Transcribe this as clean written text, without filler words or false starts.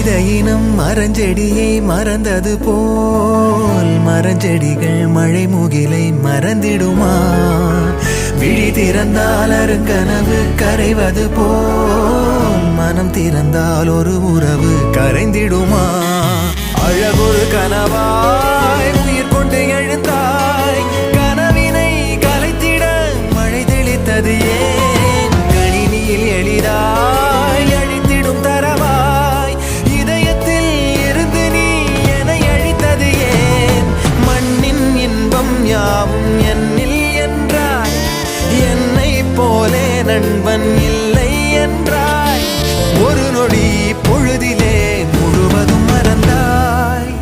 மனித இனம் மரஞ்செடியை மறந்தது போல் மரஞ்செடிகள் மழை முகிலை மறந்திடுமா? விழி திறந்தால் அருங்கனவு கரைவது போல் மனம் திறந்தால் ஒரு உறவு கரைந்திடுமா? அழகொரு கனவாய் உயிர் கொண்டு எழுந்தாய், கனவினை கலைத்திட மழை தெளித்தது ஏன்? கணினியில் எளிதாய் அழித்திடும் தரவாய் இதயத்தில் இருந்து நீ என்னை அழித்தது ஏன்? மண்ணின் இன்பம் யாவும் என்னில் என்றாய், என்னை போலே நண்பன் இல்லை என்றாய். ஒரு நொடி பொழுதிலே முழுவதும் மறந்தாய்.